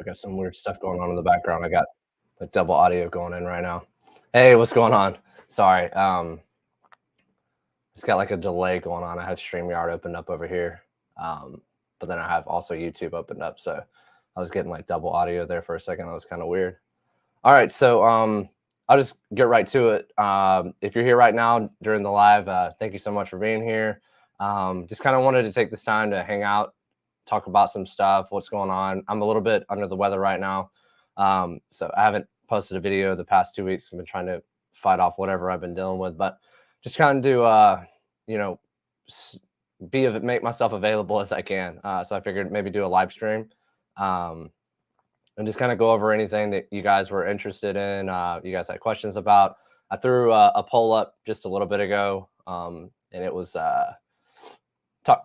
I got some weird stuff going on in the background. I got the double audio going in right now. Hey, what's going on? Sorry. It's got like a delay going on. I have StreamYard opened up over here. But then I have also YouTube opened up. So I was getting like double audio there for a second. That was kind of weird. All right. So I'll just get right to it. If you're here right now during the live, thank you so much for being here. Just kind of wanted to take this time to hang out, talk about some stuff, what's going on. I'm a little bit under the weather right now. So I haven't posted a video the past 2 weeks. I've been trying to fight off whatever I've been dealing with, but just kind of do, you know, make myself available as I can. So I figured maybe do a live stream and just kind of go over anything that you guys were interested in. You guys had questions about. I threw a poll up just a little bit ago, and it was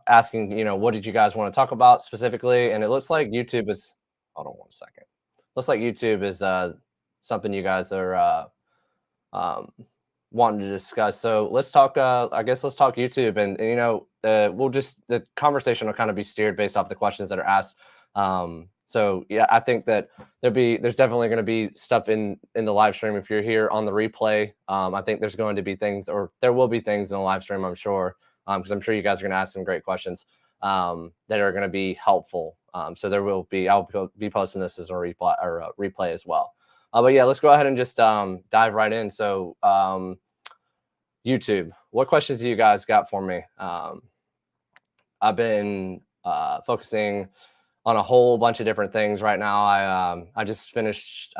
asking, what did you guys want to talk about specifically? And it looks like YouTube is, hold on one second. Looks like YouTube is something you guys are wanting to discuss. So let's talk, I guess let's talk YouTube, and the conversation will kind of be steered based off the questions that are asked. So yeah, I think that there's definitely going to be stuff in the live stream. If you're here on the replay, I think there's going to be things, or there will be things in the live stream, I'm sure, because I'm sure you guys are going to ask some great questions that are going to be helpful. So I'll be posting this as a replay as well. But yeah, let's go ahead and just dive right in. So YouTube, what questions do you guys got for me? I've been focusing on a whole bunch of different things right now. I just finished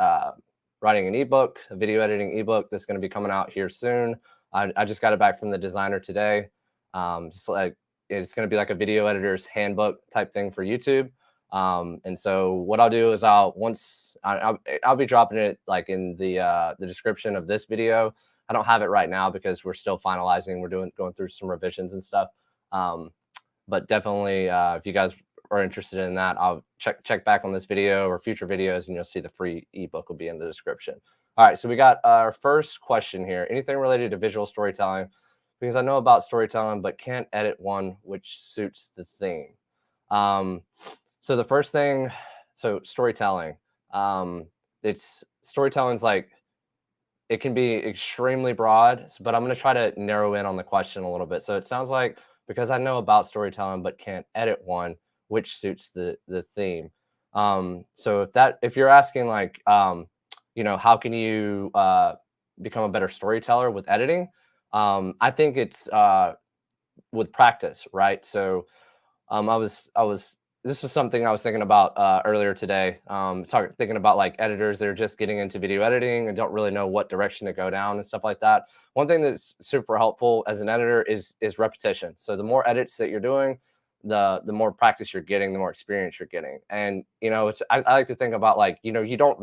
writing an ebook, a video editing ebook that's going to be coming out here soon. I just got it back from the designer today. Just like it's going to be like a video editor's handbook type thing for YouTube. And so what I'll do is I'll be dropping it like in the description of this video. I don't have it right now because we're still finalizing. We're going through some revisions and stuff. But definitely, if you guys are interested in that, I'll check back on this video or future videos, and you'll see the free ebook will be in the description. All right, so we got our first question here. Anything related to visual storytelling? Because I know about storytelling, but can't edit one which suits the theme. So the first thing, so storytelling. Storytelling's like, it can be extremely broad, but I'm going to try to narrow in on the question a little bit. So it sounds like, because I know about storytelling but can't edit one, which suits the theme. So if you're asking like, how can you become a better storyteller with editing? I think it's with practice, right? So this was something I was thinking about earlier today. Thinking about like editors that are just getting into video editing and don't really know what direction to go down and stuff like that. One thing that's super helpful as an editor is repetition. So the more edits that you're doing, the more practice you're getting, the more experience you're getting. And I like to think about like, you don't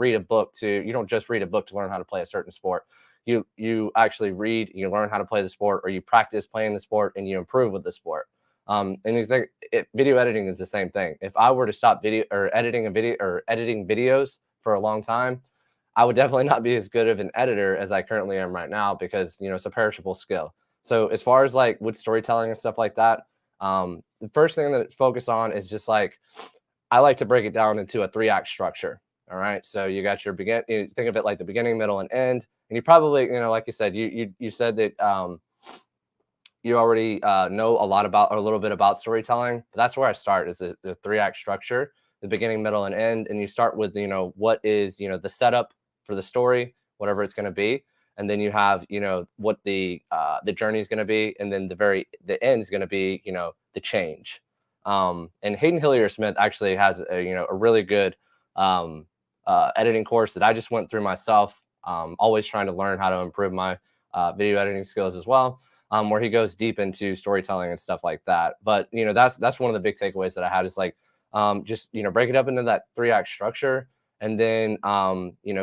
just read a book to learn how to play a certain sport. You actually read, you learn how to play the sport, or you practice playing the sport and you improve with the sport. And you think video editing is the same thing. If I were to stop editing videos for a long time, I would definitely not be as good of an editor as I currently am right now, because it's a perishable skill. So as far as like with storytelling and stuff like that, the first thing that it's focused on is just like, I like to break it down into a 3-act structure. All right, so you got your think of it like the beginning, middle, and end. And you probably, like you said, you said that you already know a little bit about storytelling. But that's where I start, is the 3-act structure, the beginning, middle, and end. And you start with, what is, the setup for the story, whatever it's going to be. And then you have, what the journey is going to be. And then the end is going to be, the change. And Hayden Hillier-Smith actually has a really good editing course that I just went through myself. Always trying to learn how to improve my video editing skills as well. Where he goes deep into storytelling and stuff like that. But that's one of the big takeaways that I had, is like just break it up into that 3-act structure, and then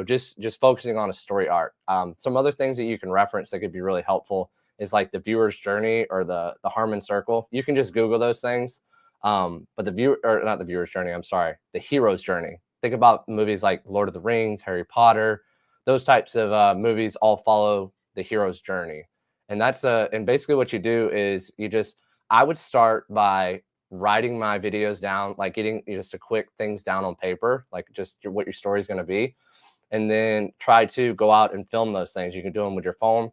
just focusing on a story arc. Some other things that you can reference that could be really helpful is like the viewer's journey, or the Harmon circle. You can just Google those things. But not the viewer's journey, I'm sorry, the hero's journey. Think about movies like Lord of the Rings, Harry Potter. Those types of movies all follow the hero's journey. And that's and basically what you do is I would start by writing my videos down, like getting just a quick things down on paper, like just what your story is going to be, and then try to go out and film those things. You can do them with your phone,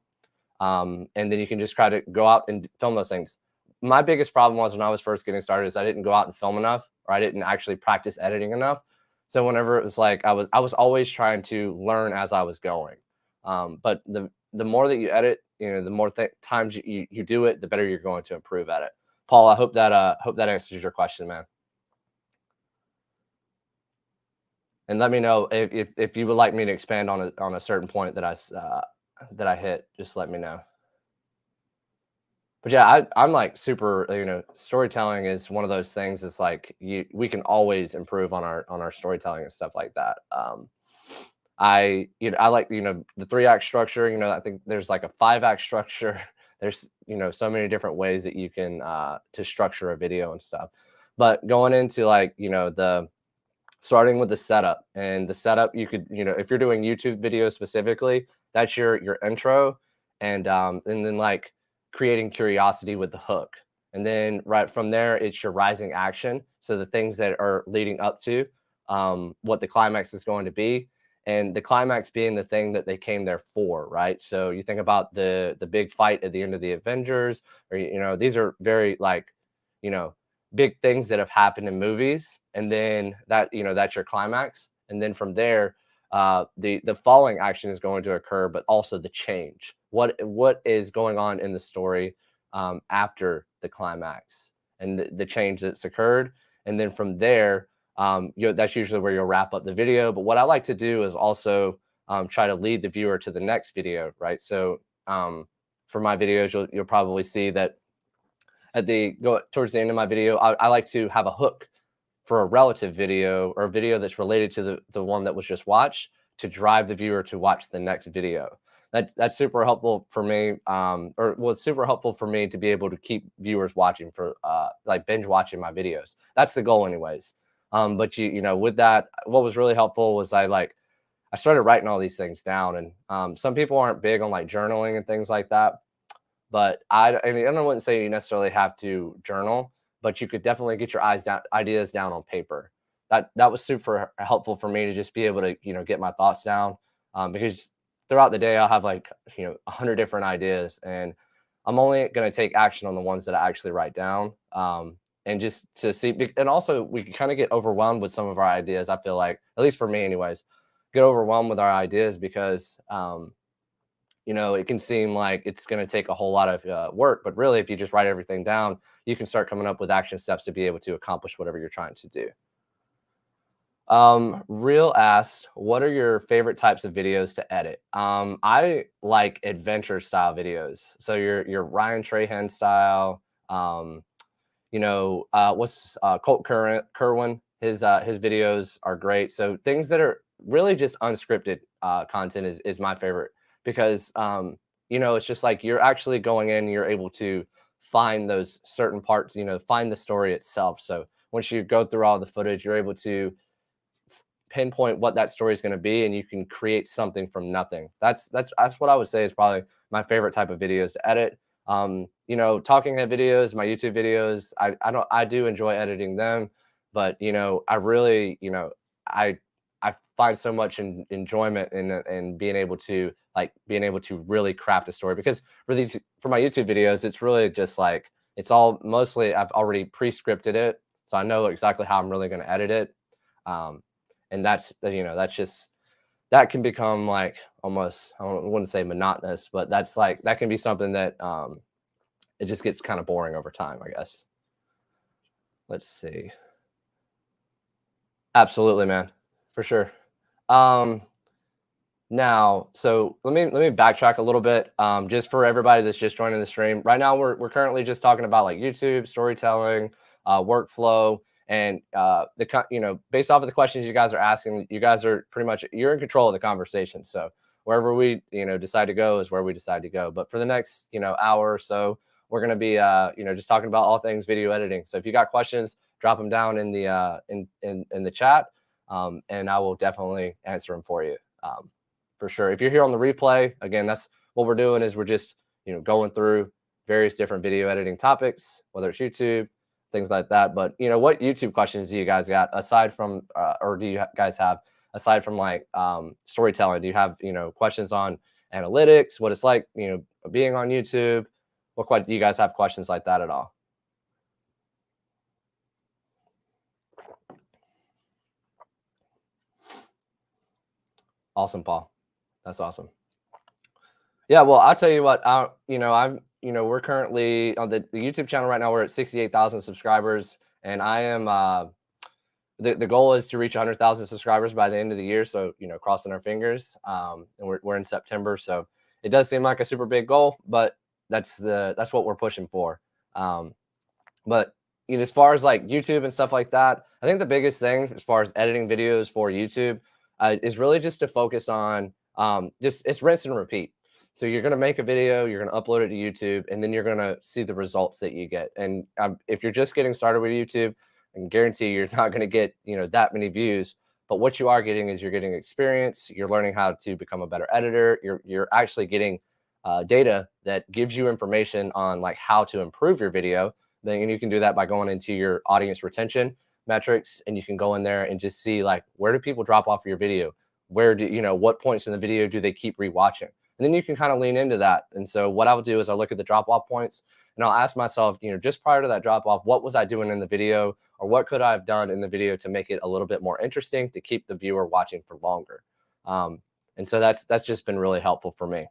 and then you can just try to go out and film those things. My biggest problem was when I was first getting started is I didn't go out and film enough, or I didn't actually practice editing enough. So whenever it was like I was always trying to learn as I was going. But the more that you edit, the more times you do it, the better you're going to improve at it. Paul, I hope that answers your question, man. And let me know if you would like me to expand on a certain point that I hit. Just let me know. But yeah, I'm like super, storytelling is one of those things. It's like we can always improve on our storytelling and stuff like that. I like, the 3-act structure. I think there's like a 5-act structure. There's, so many different ways that you can to structure a video and stuff. But going into like, the starting with the setup, and the setup, you could, if you're doing YouTube videos specifically, that's your intro, and then like creating curiosity with the hook, and then right from there it's your rising action, so the things that are leading up to what the climax is going to be, and the climax being the thing that they came there for, right? So you think about the big fight at the end of the Avengers, or these are very like, you know big things that have happened in movies, and then that's your climax, and then from there the following action is going to occur, but also the change, what is going on in the story after the climax, and the change that's occurred, and then from there that's usually where you'll wrap up the video. But what I like to do is also try to lead the viewer to the next video, right? So for my videos, you'll probably see that towards the end of my video, I like to have a hook for a relative video, or a video that's related to the one that was just watched, to drive the viewer to watch the next video. That's super helpful for me, or was super helpful for me to be able to keep viewers watching for like binge watching my videos. That's the goal, anyways. But with that, what was really helpful was I started writing all these things down, and some people aren't big on like journaling and things like that. But I mean, I wouldn't say you necessarily have to journal, but you could definitely get your ideas down on paper. That was super helpful for me to just be able to get my thoughts down, because throughout the day I'll have like 100 different ideas, and I'm only going to take action on the ones that I actually write down, and just to see. And also we can kind of get overwhelmed with some of our ideas. I feel like, at least for me, anyways, get overwhelmed with our ideas because it can seem like it's going to take a whole lot of work, but really, if you just write everything down, you can start coming up with action steps to be able to accomplish whatever you're trying to do. Real asked, what are your favorite types of videos to edit? I like adventure style videos. So your Ryan Trahan style, what's Colt Kerwin, his videos are great. So things that are really just unscripted content is my favorite, because it's just like you're actually going in, you're able to find those certain parts, find the story itself. So once you go through all the footage, you're able to pinpoint what that story is going to be, and you can create something from nothing. That's what I would say is probably my favorite type of videos to edit. Talking head videos, my YouTube videos, I do enjoy editing them, but I really, I find so much enjoyment in being able to really craft a story, because for my YouTube videos, it's really just like, it's all mostly I've already pre-scripted it, so I know exactly how I'm really going to edit it. And that's just, that can become like almost, I wouldn't say monotonous, but that can be something that it just gets kind of boring over time, I guess. Let's see. Absolutely, man, for sure. Now, so let me backtrack a little bit, just for everybody that's just joining the stream. Right now, we're currently just talking about like YouTube storytelling, workflow, and based off of the questions you guys are asking, you guys are pretty much, you're in control of the conversation. So wherever we decide to go is where we decide to go. But for the next hour or so, we're going to be just talking about all things video editing. So if you got questions, drop them down in the in the chat, and I will definitely answer them for you. For sure. If you're here on the replay, again, that's what we're doing, is we're just, going through various different video editing topics, whether it's YouTube, things like that. But what YouTube questions do you guys got aside from, or do you guys have aside from like storytelling? Do you have questions on analytics, what it's like being on YouTube? Do you guys have questions like that at all? Awesome, Paul. That's awesome. Yeah, well, I'll tell you what. We're currently on the YouTube channel right now. We're at 68,000 subscribers, and I am. The goal is to reach 100,000 subscribers by the end of the year. So crossing our fingers. And we're in September, so it does seem like a super big goal, but that's what we're pushing for. But as far as like YouTube and stuff like that, I think the biggest thing as far as editing videos for YouTube is really just to focus on just it's rinse and repeat. So you're going to make a video, you're going to upload it to YouTube, and then you're going to see the results that you get. And if you're just getting started with YouTube, I can guarantee you're not going to get that many views. But what you are getting is you're getting experience. You're learning how to become a better editor. You're actually getting data that gives you information on like how to improve your video. And you can do that by going into your audience retention metrics, and you can go in there and just see like, where do people drop off of your video? Where do what points in the video do they keep rewatching? And then you can kind of lean into that. And so what I'll do is I'll look at the drop off points, and I'll ask myself, just prior to that drop off, what was I doing in the video, or what could I have done in the video to make it a little bit more interesting to keep the viewer watching for longer? And so that's just been really helpful for me.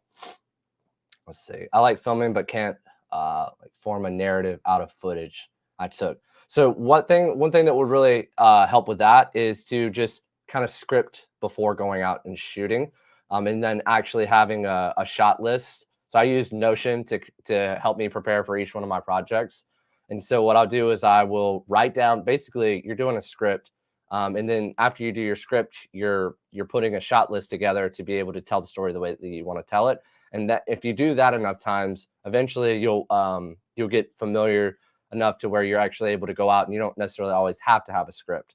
Let's see. I like filming, but can't like form a narrative out of footage I took. So one thing that would really help with that is to just kind of script before going out and shooting, and then actually having a shot list. So I use Notion to help me prepare for each one of my projects. And so what I'll do is I will write down, basically you're doing a script, and then after you do your script, you're putting a shot list together to be able to tell the story the way that you want to tell it. And that if you do that enough times, eventually you'll get familiar enough to where you're actually able to go out, and you don't necessarily always have to have a script.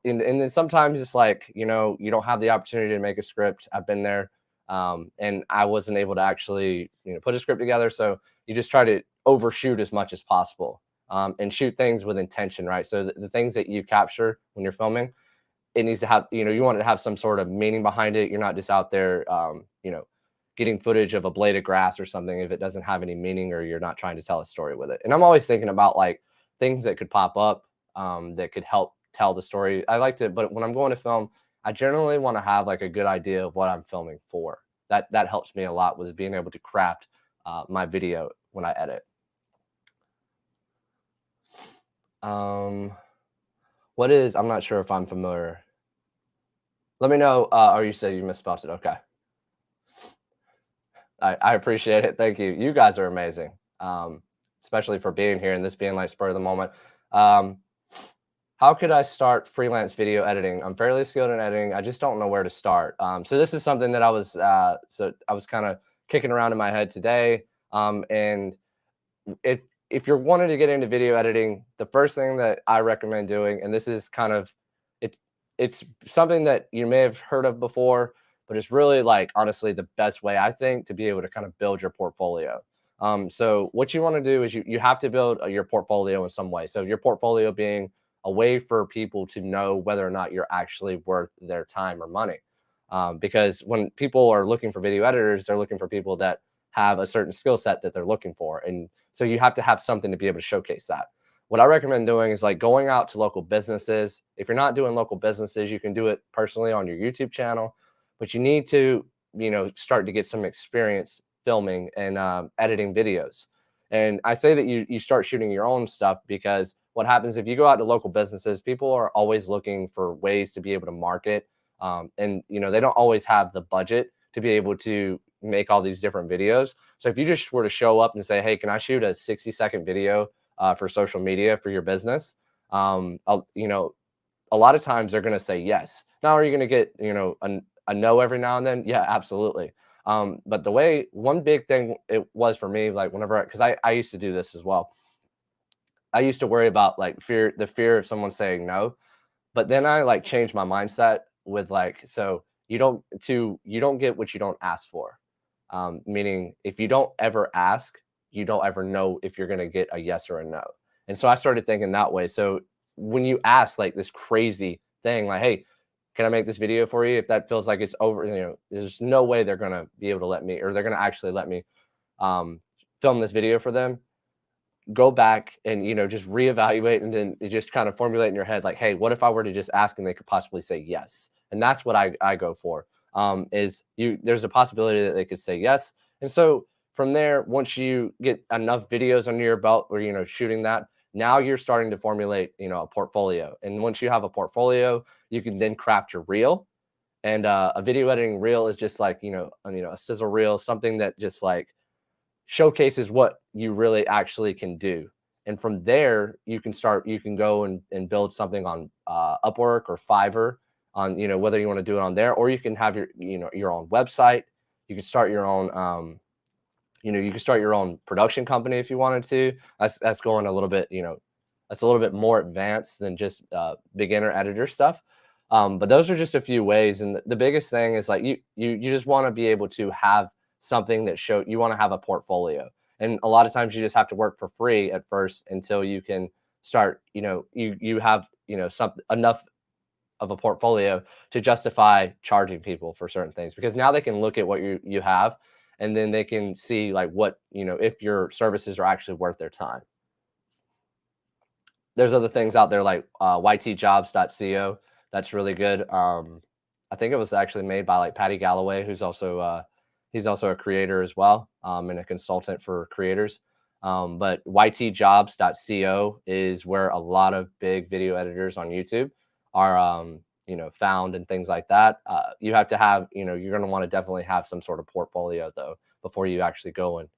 And then sometimes it's like, you don't have the opportunity to make a script. I've been there, and I wasn't able to actually put a script together. So you just try to overshoot as much as possible, and shoot things with intention, right? So the things that you capture when you're filming, it needs to have, you want it to have some sort of meaning behind it. You're not just out there, getting footage of a blade of grass or something if it doesn't have any meaning, or you're not trying to tell a story with it. And I'm always thinking about like things that could pop up that could help tell the story. But when I'm going to film, I generally want to have like a good idea of what I'm filming for. That helps me a lot with being able to craft my video when I edit. I'm not sure if I'm familiar. Let me know, or you said you misspelled it. Okay. I appreciate it. Thank you. You guys are amazing, especially for being here and this being like spur of the moment. How could I start freelance video editing? I'm fairly skilled in editing. I just don't know where to start. So this is something that I was kind of kicking around in my head today. And if you're wanting to get into video editing, the first thing that I recommend doing, and this is kind of it's something that you may have heard of before, but it's really like honestly the best way I think to be able to kind of build your portfolio. So what you want to do is you have to build your portfolio in some way. So your portfolio being a way for people to know whether or not you're actually worth their time or money. Because when people are looking for video editors, they're looking for people that have a certain skill set that they're looking for. And so you have to have something to be able to showcase that. What I recommend doing is like going out to local businesses. If you're not doing local businesses, you can do it personally on your YouTube channel, but you need to, start to get some experience filming and editing videos. And I say that you start shooting your own stuff, because what happens if you go out to local businesses, people are always looking for ways to be able to market. And they don't always have the budget to be able to make all these different videos. So if you just were to show up and say, hey, can I shoot a 60-second video for social media for your business? A lot of times they're going to say yes. Now, are you going to get, a no every now and then? Yeah, absolutely. But one big thing it was for me, like because I used to do this as well. I used to worry about like the fear of someone saying no, but then I like changed my mindset with like, so you don't get what you don't ask for. Meaning if you don't ever ask, you don't ever know if you're going to get a yes or a no. And so I started thinking that way. So when you ask like this crazy thing, like, hey, can I make this video for you? If that feels like it's over, there's no way they're gonna be able to let me, or they're gonna actually let me um, film this video for them. Go back and just reevaluate, and then you just kind of formulate in your head like, hey, what if I were to just ask and they could possibly say yes? And that's what I go for. Is there's a possibility that they could say yes. And so from there, once you get enough videos under your belt or shooting that, now you're starting to formulate a portfolio. And once you have a portfolio, you can then craft your reel. And a video editing reel is just like a sizzle reel, something that just like showcases what you really actually can do. And from there, you can go and build something on Upwork or Fiverr, on whether you want to do it on there, or you can have your own website. You can start your own you can start your own production company if you wanted to. That's going a little bit, that's a little bit more advanced than just beginner editor stuff. But those are just a few ways. And the biggest thing is like you just want to be able to have something that you want to have a portfolio. And a lot of times you just have to work for free at first until you can start, you have, enough of a portfolio to justify charging people for certain things, because now they can look at what you have, and then they can see like what, if your services are actually worth their time. There's other things out there like ytjobs.co. That's really good. I think it was actually made by like Patty Galloway, who's also he's also a creator as well, and a consultant for creators. But ytjobs.co is where a lot of big video editors on YouTube are found, and things like that. You have to have, you're going to want to definitely have some sort of portfolio though before you actually go and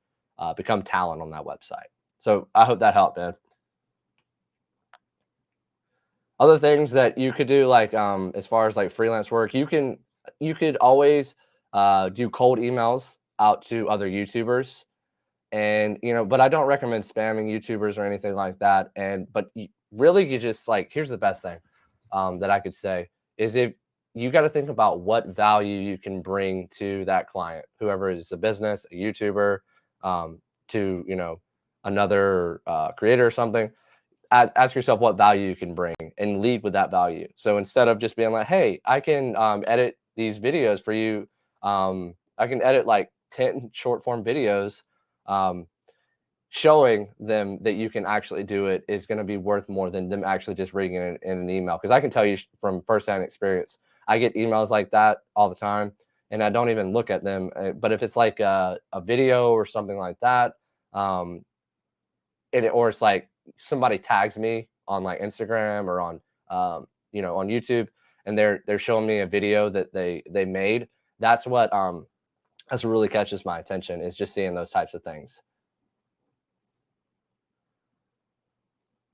become talent on that website. So I hope that helped, man. Other things that you could do, like as far as like freelance work, you could always do cold emails out to other YouTubers. And but I don't recommend spamming YouTubers or anything like that. But really, you just like, here's the best thing that I could say is, if you got to think about what value you can bring to that client, whoever is a business, a YouTuber, to another creator or something. Ask yourself what value you can bring and lead with that value. So instead of just being like, hey, I can edit these videos for you, I can edit like 10 short form videos, showing them that you can actually do it is going to be worth more than them actually just reading it in an email. Because I can tell you from firsthand experience, I get emails like that all the time, and I don't even look at them. But if it's like a video or something like that, or it's like somebody tags me on like Instagram or on on YouTube, and they're showing me a video that they made, that's what really catches my attention, is just seeing those types of things.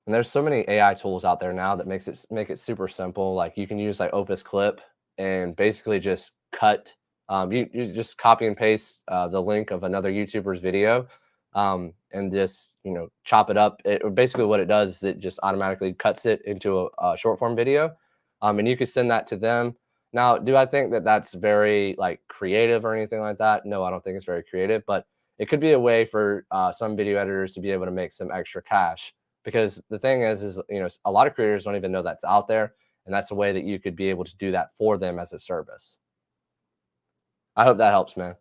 And there's so many AI tools out there now that make it super simple. Like you can use like Opus Clip and basically just cut. You just copy and paste the link of another YouTuber's video, and just chop it up. Basically what it does is it just automatically cuts it into a short form video, and you can send that to them. Now, do I think that that's very like creative or anything like that? No, I don't think it's very creative, but it could be a way for some video editors to be able to make some extra cash. Because the thing is a lot of creators don't even know that's out there, and that's a way that you could be able to do that for them as a service. I hope that helps, man.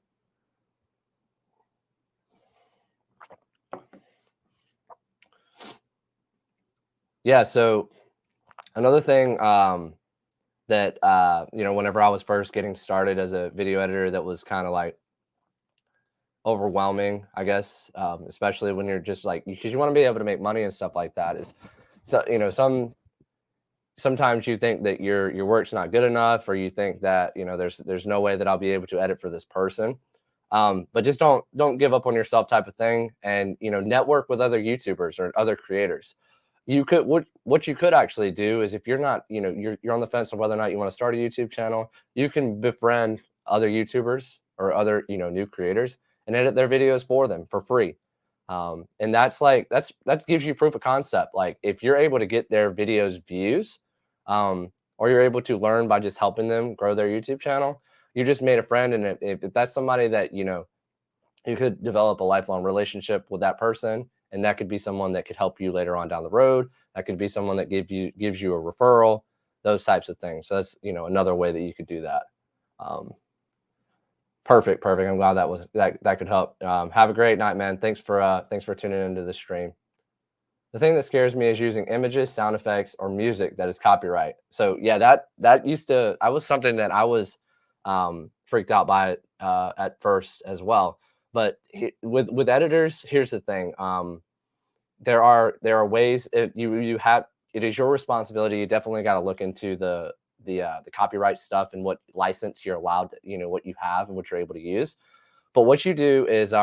Yeah, so another thing that whenever I was first getting started as a video editor, that was kind of like overwhelming, I guess, especially when you're just like, because you want to be able to make money and stuff like that, is so sometimes you think that your work's not good enough, or you think that there's no way that I'll be able to edit for this person. But just don't give up on yourself, type of thing, and network with other YouTubers or other creators. You could what you could actually do is, if you're not you're on the fence on whether or not you want to start a YouTube channel, you can befriend other YouTubers or other new creators and edit their videos for them for free. And that gives you proof of concept. Like if you're able to get their videos views, or you're able to learn by just helping them grow their YouTube channel, you just made a friend. And if that's somebody that you could develop a lifelong relationship with that person, and that could be someone that could help you later on down the road. That could be someone that gives you a referral, those types of things. So that's, you know, another way that you could do that. Perfect. I'm glad that could help. Have a great night, man. Thanks for tuning into the stream. The thing that scares me is using images, sound effects, or music that is copyright. So yeah, that was something that I was freaked out by at first as well. But with editors, here's the thing: there are ways. It is your responsibility. You definitely got to look into the copyright stuff and what license you're allowed to, you know, what you have and what you're able to use. But what you do is,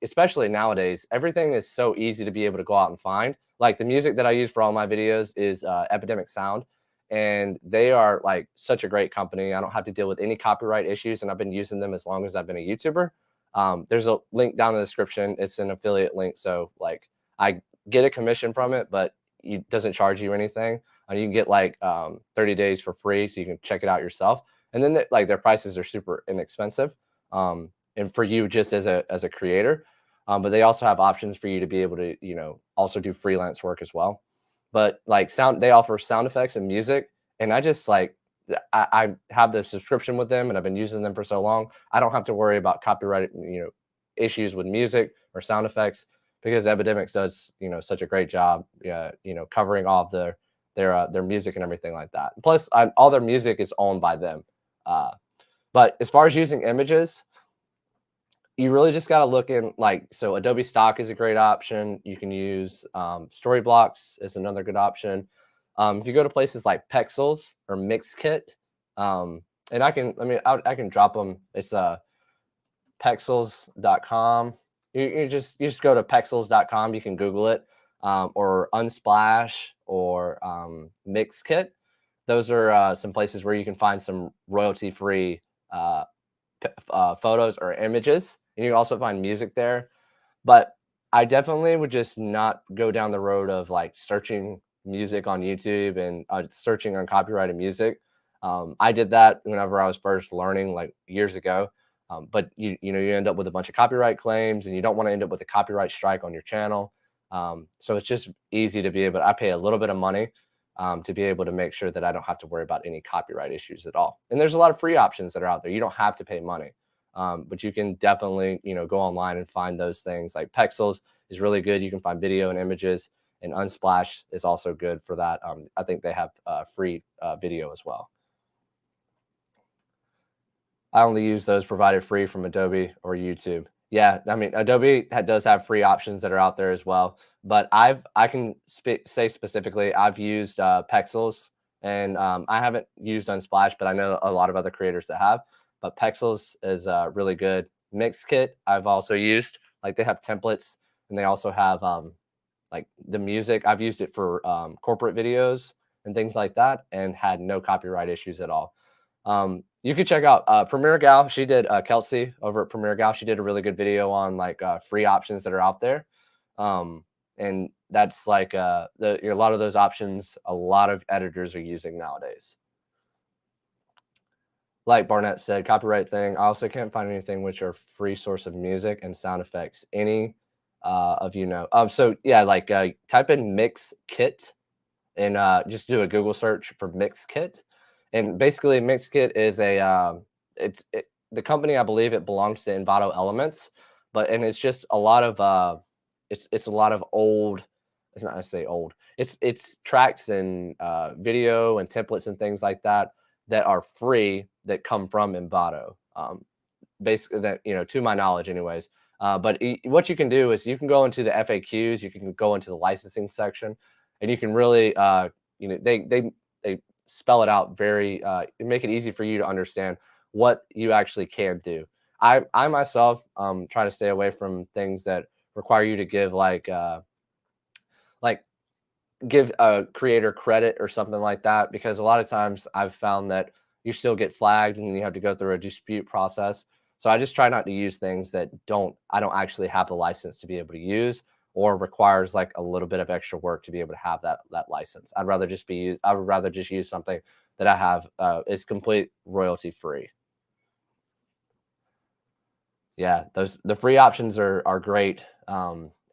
especially nowadays, everything is so easy to be able to go out and find. Like the music that I use for all my videos is Epidemic Sound, and they are like such a great company. I don't have to deal with any copyright issues, and I've been using them as long as I've been a YouTuber. There's a link down in the description. It's an affiliate link, so like I get a commission from it, but it doesn't charge you anything. You can get like 30 days for free, so you can check it out yourself. And then like their prices are super inexpensive. And for you just as a creator, but they also have options for you to be able to, you know, also do freelance work as well. But like they offer sound effects and music, and I just like I have the subscription with them, and I've been using them for so long. I don't have to worry about copyright, you know, issues with music or sound effects, because Epidemics does, you know, such a great job, you know, covering all of their music and everything like that. Plus, all their music is owned by them. But as far as using images, you really just got to look in, like, so Adobe Stock is a great option. You can use Storyblocks is another good option. If you go to places like Pexels or Mixkit, and I can drop them. It's pexels.com. You just go to pexels.com. You can Google it, or Unsplash or Mixkit. Those are some places where you can find some royalty-free photos or images, and you can also find music there. But I definitely would just not go down the road of like searching music on YouTube and searching on copyrighted music. I did that whenever I was first learning, like years ago. But you end up with a bunch of copyright claims, and you don't want to end up with a copyright strike on your channel. So it's just easy to be able. I pay a little bit of money to be able to make sure that I don't have to worry about any copyright issues at all. And there's a lot of free options that are out there. You don't have to pay money, but you can definitely, you know, go online and find those things. Like Pexels is really good. You can find video and images, and Unsplash is also good for that. I think they have free video as well. I only use those provided free from Adobe or YouTube. Yeah, I mean, Adobe does have free options that are out there as well. But I can say specifically, I've used Pexels, and I haven't used Unsplash, but I know a lot of other creators that have. But Pexels is really good. Mixkit, I've also used. Like they have templates, and they also have like the music. I've used it for corporate videos and things like that, and had no copyright issues at all. You could check out Premiere Gal. She did Kelsey over at Premiere Gal. She did a really good video on like free options that are out there. And that's like a lot of those options a lot of editors are using nowadays. Like Barnett said, copyright thing. I also can't find anything which are free source of music and sound effects. Any of you know? So yeah, like type in Mix Kit and just do a Google search for Mixkit. And basically, Mixkit is the company. I believe it belongs to Envato Elements, and it's just a lot of it's a lot of old. It's not, I say old. It's tracks and video and templates and things like that that are free that come from Envato. Basically, that, you know, to my knowledge, anyways. But what you can do is you can go into the FAQs, you can go into the licensing section, and you can really, you know, they spell it out very, make it easy for you to understand what you actually can do. I myself try to stay away from things that require you to give like give a creator credit or something like that, because a lot of times I've found that you still get flagged and you have to go through a dispute process. So I just try not to use things that I don't actually have the license to be able to use, or requires like a little bit of extra work to be able to have that license. I would rather just use something that I have is complete royalty free. Yeah, the free options are great.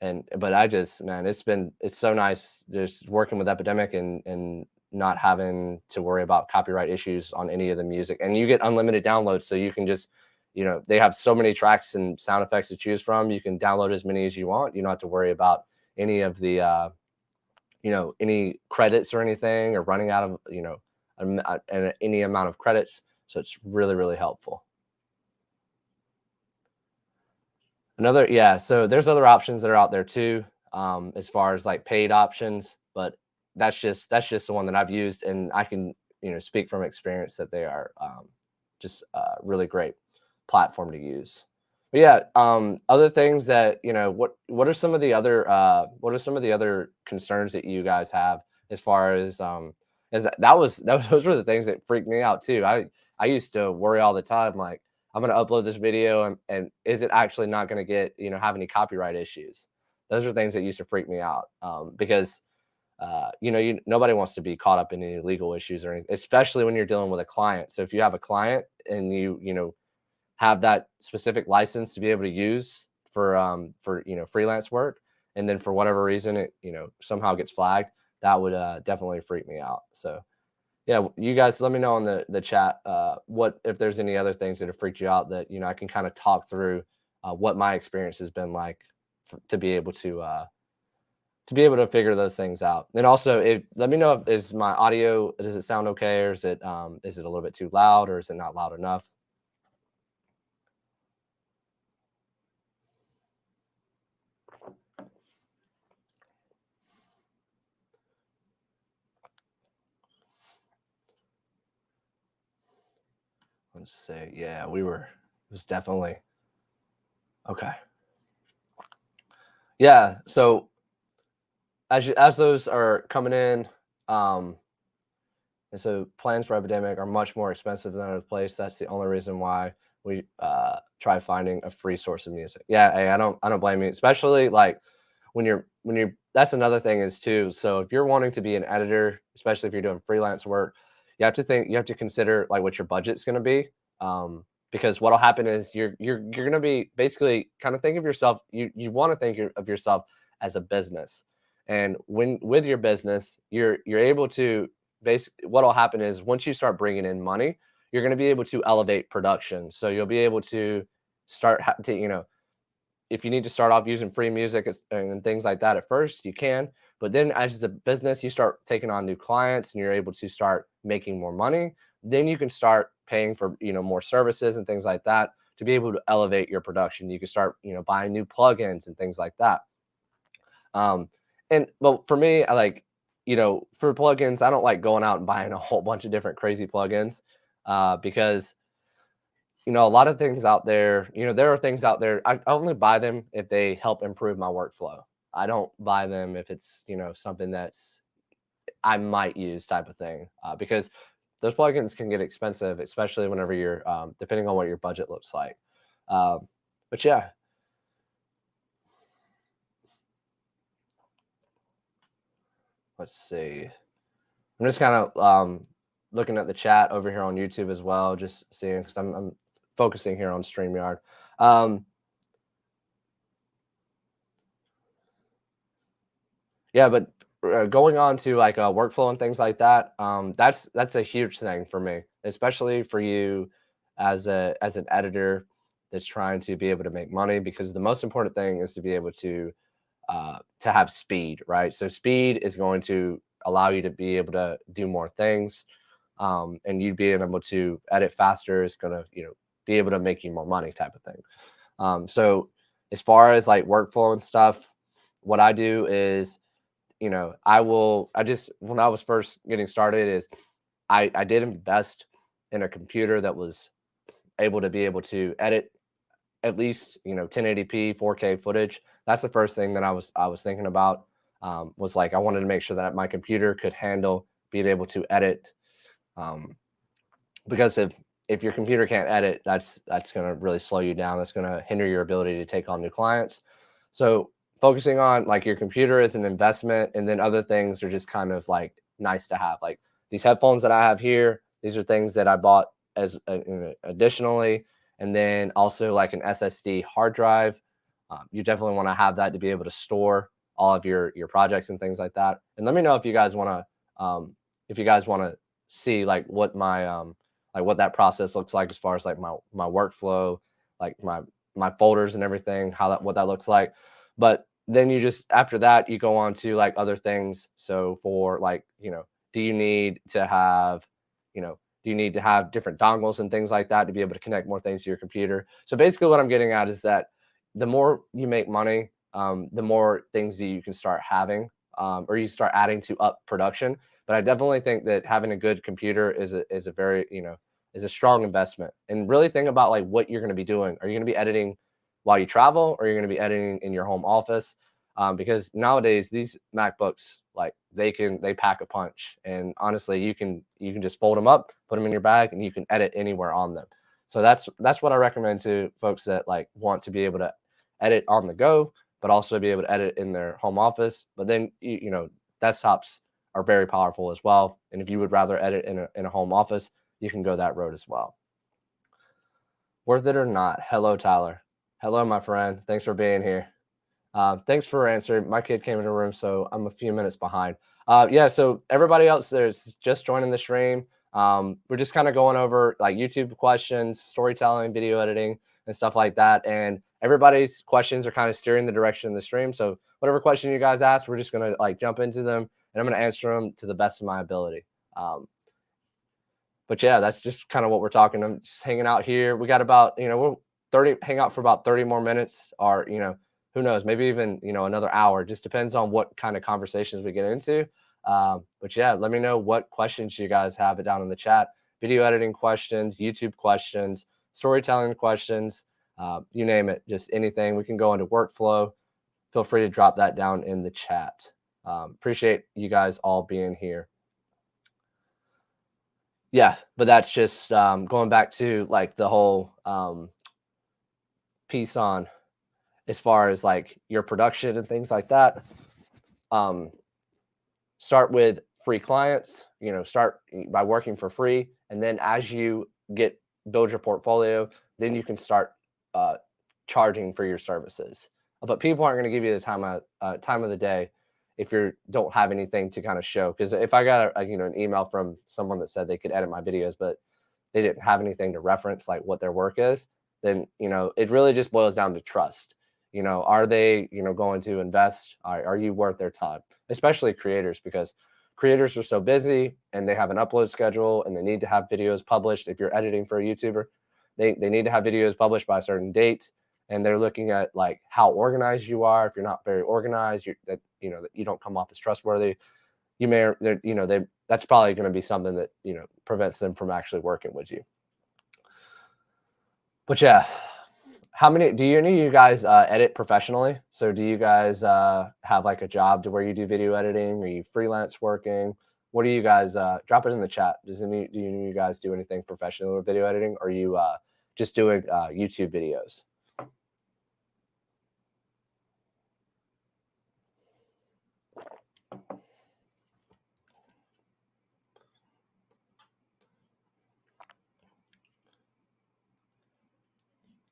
But I just, man, it's so nice just working with Epidemic and not having to worry about copyright issues on any of the music. And you get unlimited downloads, so you can just, they have so many tracks and sound effects to choose from. You can download as many as you want. You don't have to worry about any of the any credits or anything, or running out of any amount of credits. So it's really, really helpful. So there's other options that are out there too, as far as like paid options, but that's just the one that I've used, and I can speak from experience that they are just a really great platform to use. But yeah, other things that what are some of the other concerns that you guys have, as far as those were the things that freaked me out too. I used to worry all the time, like, I'm going to upload this video, and is it actually not going to get, have any copyright issues? Those are things that used to freak me out, because, nobody wants to be caught up in any legal issues or anything, especially when you're dealing with a client. So if you have a client and you have that specific license to be able to use for freelance work, and then for whatever reason it, somehow gets flagged, that would definitely freak me out. So yeah, you guys let me know on the chat, what if there's any other things that have freaked you out that I can kind of talk through what my experience has been like to be able to figure those things out. And also, let me know if is my audio, does it sound okay, or is it a little bit too loud, or is it not loud enough? Let's see. Yeah, it was definitely okay. Yeah. So as those are coming in, um, and so plans for Epidemic are much more expensive than other place. That's the only reason why we try finding a free source of music. Yeah, hey, I don't blame you, especially like when you're. That's another thing is too. So if you're wanting to be an editor, especially if you're doing freelance work, you have to consider like what your budget's going to be. Because what'll happen is you're going to be basically kind of think of yourself. You want to think of yourself as a business, and when with your business, you're able to basically, what'll happen is once you start bringing in money, you're going to be able to elevate production. So you'll be able to start to if you need to start off using free music and things like that at first, you can. But then as a business, you start taking on new clients and you're able to start making more money. Then you can start paying for, more services and things like that to be able to elevate your production. You can start, buying new plugins and things like that. Um, and well, for me, I like, for plugins, I don't like going out and buying a whole bunch of different crazy plugins, because a lot of things out there, there are things out there. I only buy them if they help improve my workflow. I don't buy them if it's, something that's I might use type of thing, because those plugins can get expensive, especially whenever you're, depending on what your budget looks like. But yeah, let's see. I'm just kind of looking at the chat over here on YouTube as well, just seeing, because I'm focusing here on StreamYard. Yeah, but going on to like workflow and things like that, that's a huge thing for me, especially for you as an editor that's trying to be able to make money, because the most important thing is to be able to have speed, right? So speed is going to allow you to be able to do more things, and you being able to edit faster is going to be able to make you more money type of thing. So as far as like workflow and stuff, what I do is I just, when I was first getting started, is I did invest in a computer that was able to edit at least 1080p 4K footage. That's the first thing that I was thinking about, was like I wanted to make sure that my computer could handle being able to edit, because if your computer can't edit, that's going to really slow you down. That's going to hinder your ability to take on new clients. So focusing on like your computer is an investment, and then other things are just kind of like nice to have. Like these headphones that I have here, these are things that I bought as additionally, and then also like an SSD hard drive. You definitely want to have that to be able to store all of your projects and things like that. And let me know if you guys want to see like what my like what that process looks like as far as like my workflow, like my folders and everything, how that what that looks like. But then you just after that you go on to like other things. So for like, do you need to have, do you need to have different dongles and things like that to be able to connect more things to your computer? So basically what I'm getting at is that the more you make money, the more things that you can start having, or you start adding to up production. But I definitely think that having a good computer is a very, is a strong investment. And really think about like what you're going to be doing. Are you going to be editing while you travel, or are you going to be editing in your home office? Because nowadays these MacBooks, like they pack a punch, and honestly, you can just fold them up, put them in your bag, and you can edit anywhere on them. So that's what I recommend to folks that like want to be able to edit on the go, but also be able to edit in their home office. But then desktops are very powerful as well. And if you would rather edit in a home office, you can go that road as well. Worth it or not? Hello, Tyler. Hello, my friend. Thanks for being here. Thanks for answering. My kid came in the room, so I'm a few minutes behind. Yeah, so everybody else there's just joining the stream. We're just kind of going over like YouTube questions, storytelling, video editing, and stuff like that. And everybody's questions are kind of steering the direction of the stream. So whatever question you guys ask, we're just gonna like jump into them, and I'm gonna answer them to the best of my ability. But yeah, that's just kind of what we're talking. I'm just hanging out here. We got about, we'll hang out for about 30 more minutes, or, who knows, maybe even, another hour. Just depends on what kind of conversations we get into. But yeah, let me know what questions you guys have it down in the chat. Video editing questions, YouTube questions, storytelling questions, you name it, just anything. We can go into workflow. Feel free to drop that down in the chat. Appreciate you guys all being here. Yeah, but that's just going back to like the whole piece on as far as like your production and things like that. Start with free clients, start by working for free. And then as you build your portfolio, then you can start charging for your services. But people aren't going to give you the time of the day if you don't have anything to kind of show. Because if I got an email from someone that said they could edit my videos, but they didn't have anything to reference like what their work is, then it really just boils down to trust. Are they going to invest? Are you worth their time? Especially creators, because creators are so busy and they have an upload schedule and they need to have videos published. If you're editing for a YouTuber, they need to have videos published by a certain date. And they're looking at like how organized you are. If you're not very organized, that you don't come off as trustworthy. You may, that's probably going to be something that prevents them from actually working with you. But yeah, any of you guys edit professionally? So do you guys have like a job to where you do video editing? Are you freelance working? What do you guys drop it in the chat? Do you guys do anything professional with video editing, or are you just doing YouTube videos?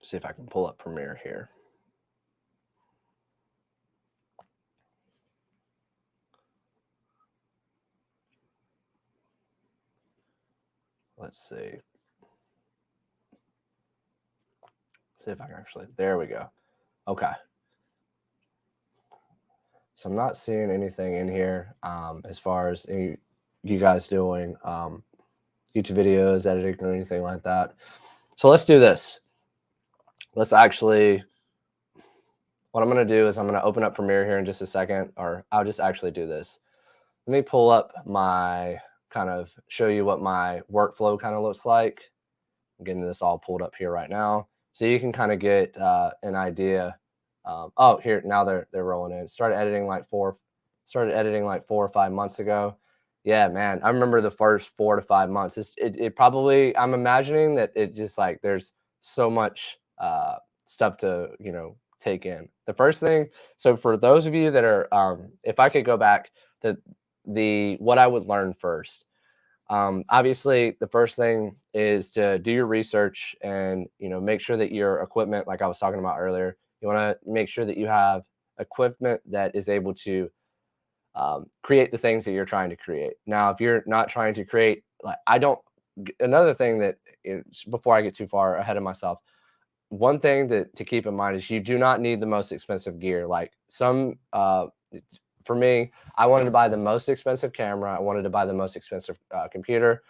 See if I can pull up Premiere here. Let's see. See if I can actually, there we go. Okay. So I'm not seeing anything in here as far as you guys doing YouTube videos, editing, or anything like that. So let's do this. Let's actually, what I'm going to do is I'm going to open up Premiere here in just a second, or I'll just actually do this. Let me pull up show you what my workflow kind of looks like. I'm getting this all pulled up here right now, so you can kind of get an idea. Oh, here now they're rolling in. Started editing like 4 or 5 months ago. Yeah, man, I remember the first 4 to 5 months. It probably, I'm imagining that it just like there's so much stuff to take in. The first thing, so for those of you that are, if I could go back, what I would learn first. Obviously, the first thing is to do your research and make sure that your equipment, like I was talking about earlier, You want to make sure that you have equipment that is able to create the things that you're trying to create. Now, if you're not trying to create, like another thing that before I get too far ahead of myself, one thing to keep in mind is you do not need the most expensive gear. Like for me, I wanted to buy the most expensive camera. I wanted to buy the most expensive computer,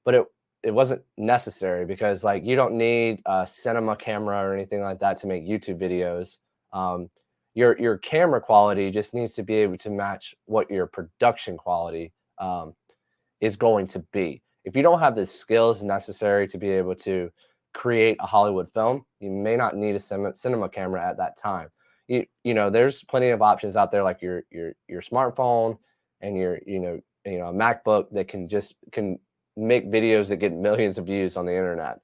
but it wasn't necessary because like you don't need a cinema camera or anything like that to make YouTube videos. Your camera quality just needs to be able to match what your production quality is going to be. If you don't have the skills necessary to be able to create a Hollywood film, you may not need a cinema camera at that time. You know, there's plenty of options out there like your smartphone and your a MacBook that can make videos that get millions of views on the internet.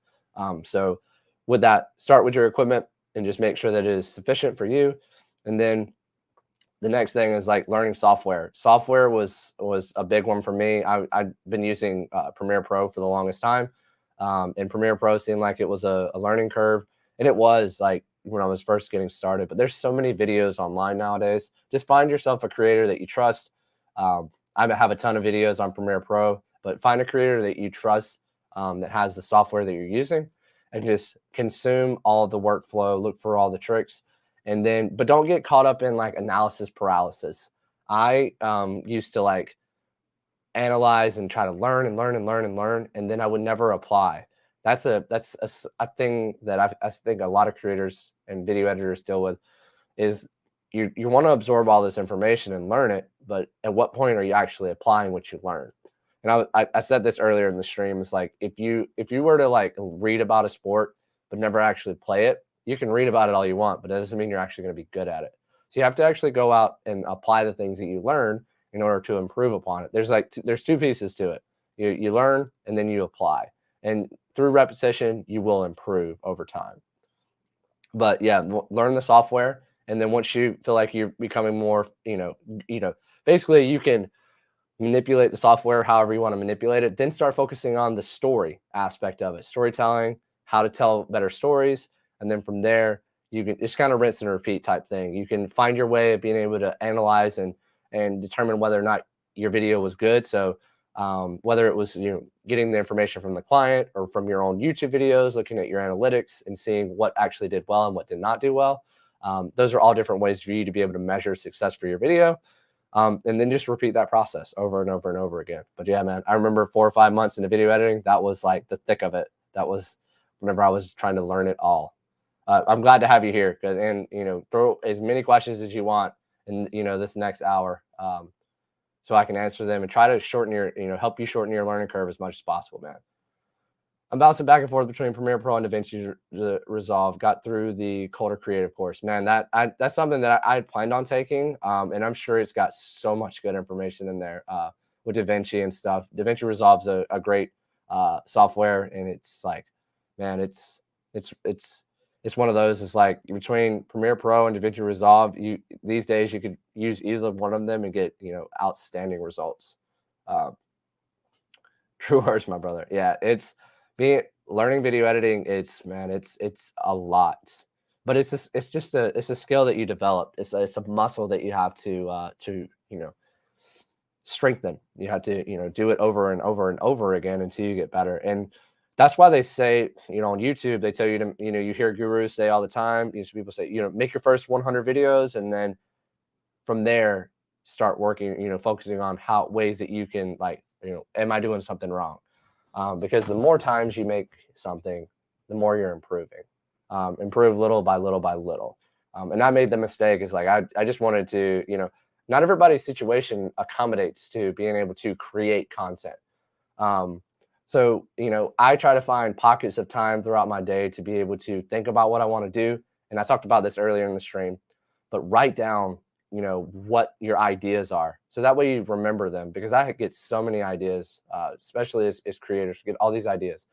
So with that, start with your equipment and just make sure that it is sufficient for you. And then the next thing is like learning software. Software was a big one for me. I've been using Premiere Pro for the longest time. And Premiere Pro seemed like it was a learning curve. And it was like when I was first getting started. But there's so many videos online nowadays. Just find yourself a creator that you trust. I have a ton of videos on Premiere Pro, but find a creator that you trust that has the software that you're using and just consume all of the workflow, look for all the tricks. And then, but don't get caught up in like analysis paralysis. I used to like analyze and try to learn and learn and learn and learn, and then I would never apply. That's a thing that I think a lot of creators and video editors deal with is you want to absorb all this information and learn it, but at what point are you actually applying what you learn? And I said this earlier in the stream. It's like if you were to like read about a sport but never actually play it, you can read about it all you want, but that doesn't mean you're actually going to be good at it. So you have to actually go out and apply the things that you learn in order to improve upon it. There's two pieces to it. You learn and then you apply. And through repetition, you will improve over time. But yeah, learn the software. And then once you feel like you're becoming more, basically you can manipulate the software however you want to manipulate it, then start focusing on the story aspect of it, storytelling, how to tell better stories. And then from there, you can just kind of rinse and repeat type thing. You can find your way of being able to analyze and determine whether or not your video was good. So whether it was getting the information from the client or from your own YouTube videos, looking at your analytics and seeing what actually did well and what did not do well. Those are all different ways for you to be able to measure success for your video. And then just repeat that process over and over and over again. But yeah, man, I remember 4 or 5 months into video editing. That was like the thick of it. That was whenever I was trying to learn it all. I'm glad to have you here, and throw as many questions as you want in this next hour, so I can answer them and try to shorten help you shorten your learning curve as much as possible, man. I'm bouncing back and forth between Premiere Pro and DaVinci Resolve. Got through the Colder Creative course, man. That's something that I had planned on taking, and I'm sure it's got so much good information in there with DaVinci and stuff. DaVinci Resolve's a great software, and it's like, man, it's one of those. It's like between Premiere Pro and DaVinci Resolve, these days you could use either one of them and get outstanding results. True words, my brother. Yeah, it's learning video editing. It's a lot, but it's just a skill that you develop. It's a muscle that you have to strengthen. You have to do it over and over and over again until you get better. And that's why they say, on YouTube, they tell you to, you hear gurus say all the time, people say, make your first 100 videos. And then from there, start working, focusing on ways that you can am I doing something wrong? Because the more times you make something, the more you're improving, improve little by little by little. And I made the mistake is like, I just wanted to, not everybody's situation accommodates to being able to create content. So, I try to find pockets of time throughout my day to be able to think about what I want to do. And I talked about this earlier in the stream, but write down, what your ideas are. So that way you remember them, because I get so many ideas, especially as creators, get all these ideas.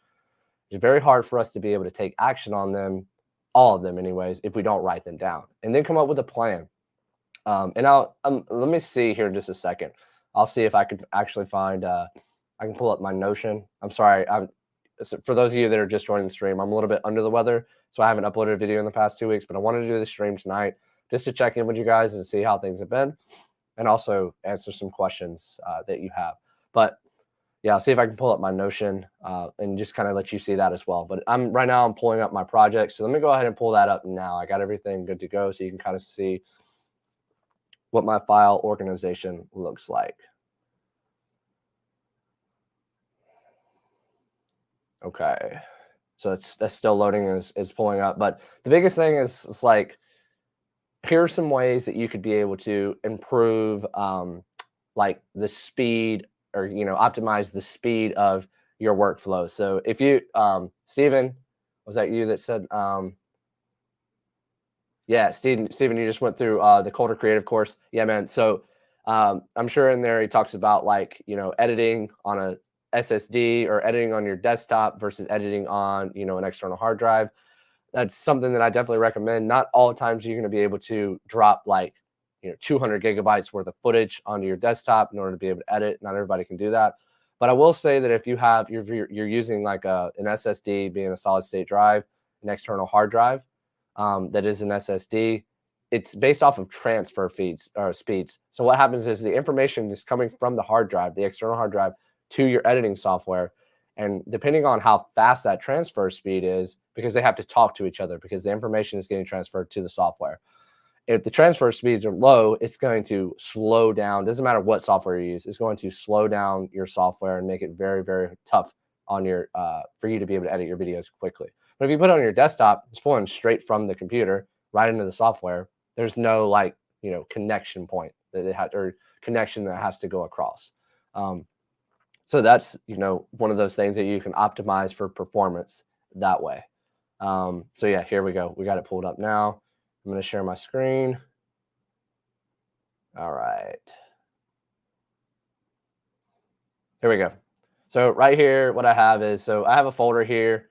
It's very hard for us to be able to take action on them, all of them anyways, if we don't write them down and then come up with a plan. And let me see here in just a second. I'll see if I could actually find, I can pull up my Notion. I'm sorry. For those of you that are just joining the stream, I'm a little bit under the weather. So I haven't uploaded a video in the past 2 weeks, but I wanted to do the stream tonight just to check in with you guys and see how things have been, and also answer some questions that you have. But yeah, I'll see if I can pull up my Notion and just kind of let you see that as well. But right now I'm pulling up my project. So let me go ahead and pull that up now. I got everything good to go, so you can kind of see what my file organization looks like. Okay, so that's still loading and it's pulling up. But the biggest thing is like, here are some ways that you could be able to improve like the speed, or optimize the speed of your workflow. So if you Steven, was that you that said yeah, Steven, you just went through the Colder Creative course. Yeah, man. So I'm sure in there he talks about like, editing on a SSD or editing on your desktop versus editing on, an external hard drive. That's something that I definitely recommend. Not all times you're going to be able to drop like 200 gigabytes worth of footage onto your desktop in order to be able to edit. Not everybody can do that, but I will say that if you have you're using like an SSD, being a solid state drive, an external hard drive that is an SSD, it's based off of transfer feeds or speeds. So what happens is the information is coming from the hard drive, the external hard drive, to your editing software. And depending on how fast that transfer speed is, because they have to talk to each other, because the information is getting transferred to the software. If the transfer speeds are low, it's going to slow down. Doesn't matter what software you use, it's going to slow down your software and make it very, very tough on your for you to be able to edit your videos quickly. But if you put it on your desktop, it's pulling straight from the computer right into the software. There's no like connection point that it had, or connection that has to go across. So that's one of those things that you can optimize for performance that way. So yeah, here we go. We got it pulled up now. I'm going to share my screen. All right. Here we go. So right here, what I have is, so I have a folder here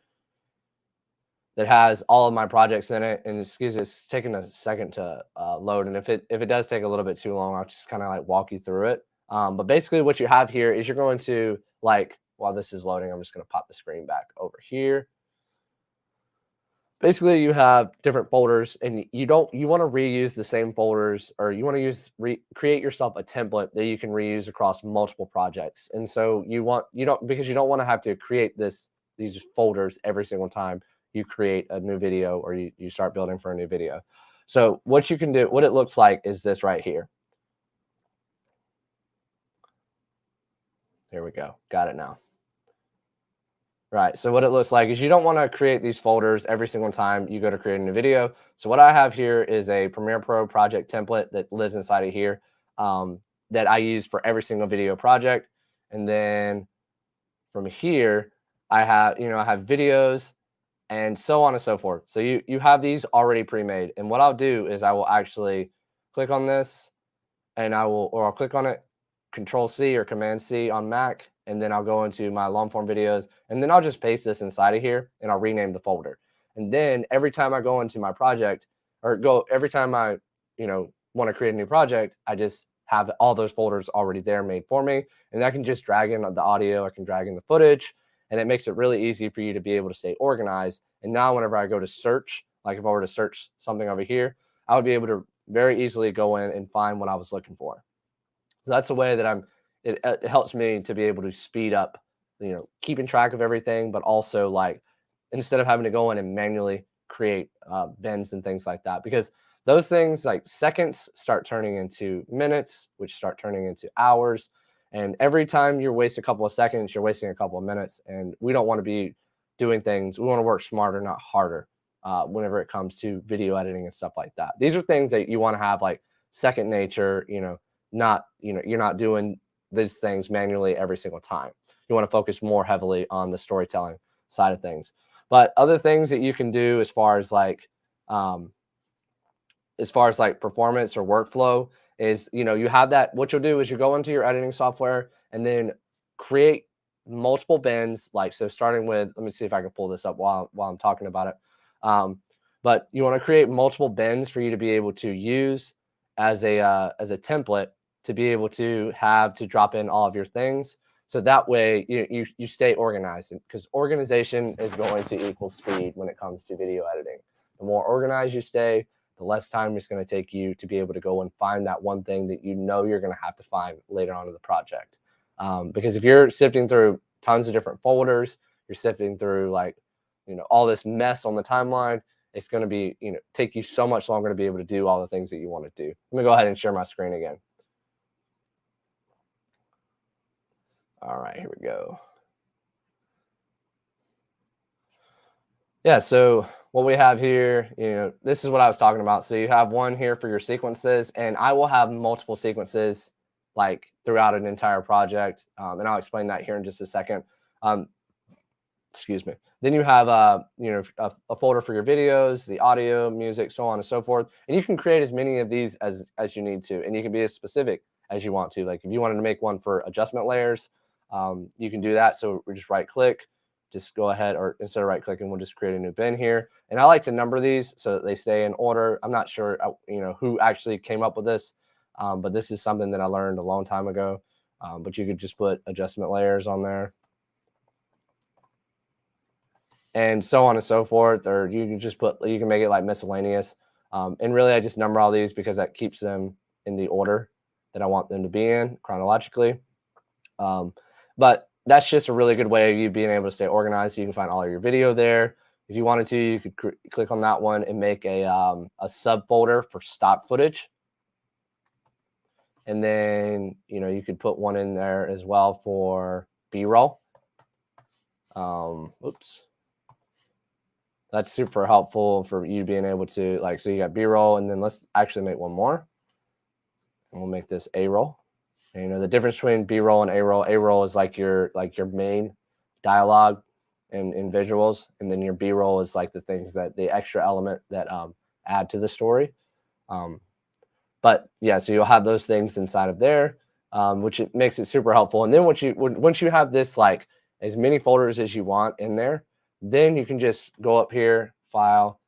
that has all of my projects in it. And excuse me, it's taking a second to load. And if it does take a little bit too long, I'll just kind of like walk you through it. But basically what you have here is you're going to like, while this is loading, I'm just going to pop the screen back over here. Basically, you have different folders, and you want to reuse the same folders, or you want to create yourself a template that you can reuse across multiple projects. And so because you don't want to have to create these folders every single time you create a new video, or you start building for a new video. So what you can do, what it looks like is this right here. Here we go. Got it now. Right. So what it looks like is you don't want to create these folders every single time you go to create a new video. So what I have here is a Premiere Pro project template that lives inside of here that I use for every single video project. And then from here, I have videos and so on and so forth. So you have these already pre-made. And what I'll do is I will actually click on this, and I'll click on it, Control C or Command C on Mac, and then I'll go into my long form videos, and then I'll just paste this inside of here, and I'll rename the folder. And then every time I go into my project, every time I want to create a new project, I just have all those folders already there made for me, and I can just drag in the audio, I can drag in the footage, and it makes it really easy for you to be able to stay organized. And now whenever I go to search, like if I were to search something over here, I would be able to very easily go in and find what I was looking for. So that's the way that it helps me to be able to speed up, keeping track of everything, but also like, instead of having to go in and manually create bins and things like that, because those things like seconds start turning into minutes, which start turning into hours. And every time you waste a couple of seconds, you're wasting a couple of minutes. And we don't want to be doing things. We want to work smarter, not harder, whenever it comes to video editing and stuff like that. These are things that you want to have like second nature, you're not doing these things manually every single time. You want to focus more heavily on the storytelling side of things. But other things that you can do as far as like performance or workflow is, you have that. What you'll do is you go into your editing software and then create multiple bins. Like, so starting with, let me see if I can pull this up while I'm talking about it. But you want to create multiple bins for you to be able to use as a template to be able to drop in all of your things. So that way you stay organized, because organization is going to equal speed when it comes to video editing. The more organized you stay, the less time it's going to take you to be able to go and find that one thing that you know you're going to have to find later on in the project. Because if you're sifting through tons of different folders, you're sifting through like, all this mess on the timeline, it's going to be, take you so much longer to be able to do all the things that you want to do. Let me go ahead and share my screen again. All right, here we go. Yeah, so what we have here, this is what I was talking about. So you have one here for your sequences, and I will have multiple sequences like throughout an entire project. And I'll explain that here in just a second. Excuse me. Then you have a folder for your videos, the audio, music, so on and so forth. And you can create as many of these as you need to, and you can be as specific as you want to. Like if you wanted to make one for adjustment layers, you can do that. So we just right click, just go ahead, or instead of right clicking, we'll just create a new bin here. And I like to number these so that they stay in order. I'm not sure who actually came up with this, but this is something that I learned a long time ago. But you could just put adjustment layers on there, and so on and so forth. Or you can make it like miscellaneous. And really, I just number all these because that keeps them in the order that I want them to be in chronologically. But that's just a really good way of you being able to stay organized. So you can find all of your video there. If you wanted to, you could click on that one and make a subfolder for stock footage. And then, you could put one in there as well for B-roll. Oops. That's super helpful for you being able to, like, so you got B-roll, and then let's actually make one more. And we'll make this A-roll. And, the difference between B-roll and A-roll is like your main dialogue and visuals, and then your B-roll is like the things that the extra element that add to the story. But yeah, so you'll have those things inside of there, which it makes it super helpful. And then once you have this, like, as many folders as you want in there, then you can just go up here, file,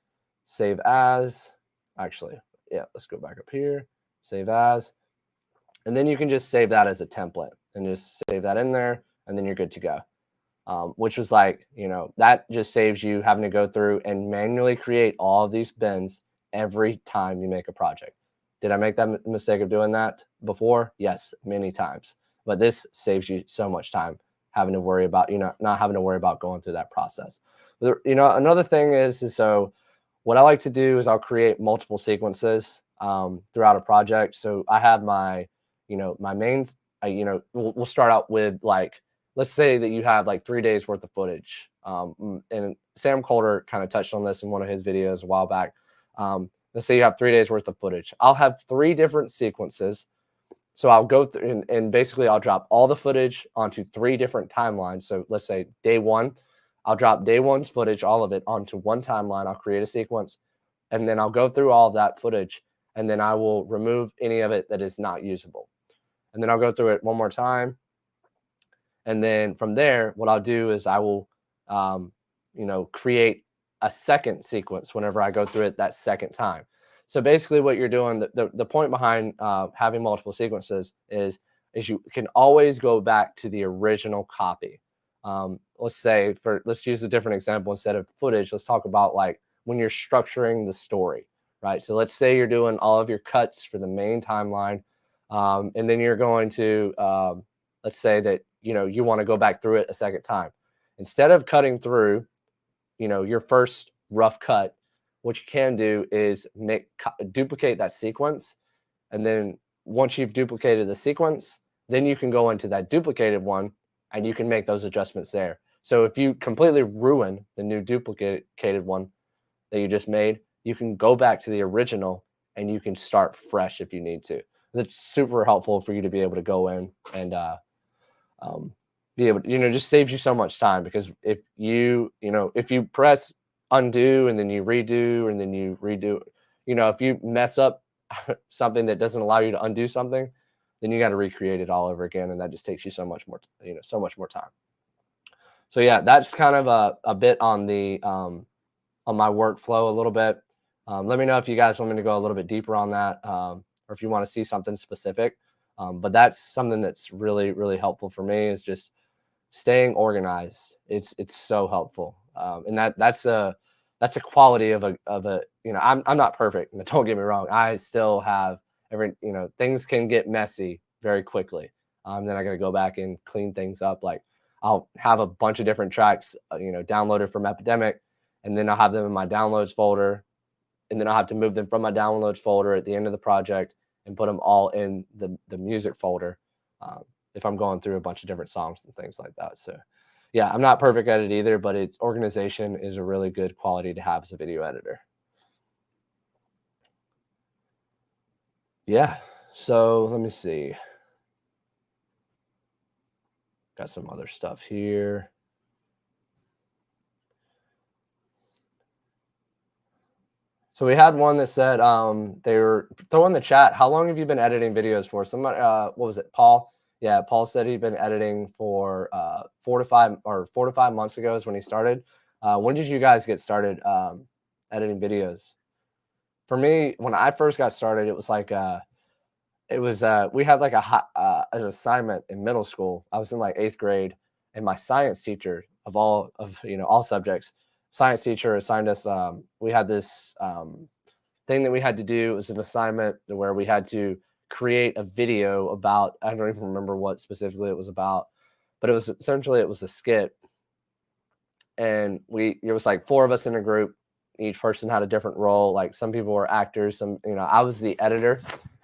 save as. Actually, yeah, let's go back up here, save as. And then you can just save that as a template and just save that in there, and then you're good to go. Which was like, that just saves you having to go through and manually create all of these bins every time you make a project. Did I make that mistake of doing that before? Yes, many times. But this saves you so much time having to worry about, not having to worry about going through that process. Another thing is so what I like to do is I'll create multiple sequences throughout a project. So I have my, my main, we'll start out with, like, let's say that you have like 3 days worth of footage. And Sam Coulter kind of touched on this in one of his videos a while back. Let's say you have 3 days worth of footage. I'll have 3 different sequences. So I'll go through and basically I'll drop all the footage onto 3 different timelines. So let's say day 1, I'll drop day 1's footage, all of it, onto one timeline. I'll create a sequence, and then I'll go through all of that footage, and then I will remove any of it that is not usable. And then I'll go through it one more time. And then from there, what I'll do is I will, create a second sequence whenever I go through it that second time. So basically what you're doing, the point behind having multiple sequences is you can always go back to the original copy. Let's use a different example. Instead of footage, let's talk about like when you're structuring the story, right? So let's say you're doing all of your cuts for the main timeline, and then you're going to, let's say that, you want to go back through it a second time. Instead of cutting through, your first rough cut, what you can do is duplicate that sequence. And then once you've duplicated the sequence, then you can go into that duplicated one and you can make those adjustments there. So if you completely ruin the new duplicated one that you just made, you can go back to the original and you can start fresh if you need to. That's super helpful for you to be able to go in and be able to, just saves you so much time, because if you press undo and then you redo and then you redo, if you mess up something that doesn't allow you to undo something, then you got to recreate it all over again, and that just takes you so much more time. So yeah, that's kind of a bit on the on my workflow a little bit. Let me know if you guys want me to go a little bit deeper on that, or if you want to see something specific. But that's something that's really, really helpful for me, is just staying organized. It's so helpful. And that's a quality of a, I'm not perfect. Don't get me wrong. I still have things can get messy very quickly. Then I got to go back and clean things up. Like, I'll have a bunch of different tracks, downloaded from Epidemic, and then I'll have them in my downloads folder, and then I'll have to move them from my downloads folder at the end of the project and put them all in the music folder, um, if I'm going through a bunch of different songs and things like that. So yeah, I'm not perfect at it either, but it's organization is a really good quality to have as a video editor. Yeah. So let me see. Got some other stuff here. So we had one that said they were throwing in the chat, how long have you been editing videos for? Somebody, what was it, Paul? Yeah, Paul said he'd been editing for 4 to 5 months ago is when he started. When did you guys get started editing videos? For me, when I first got started, it was like we had like an assignment in middle school. I was in like 8th grade, and my science teacher all subjects, science teacher assigned us. We had this thing that we had to do. It was an assignment where we had to create a video about. I don't even remember what specifically it was about, but it was a skit, and it was like 4 of us in a group. Each person had a different role. Like, some people were actors. I was the editor,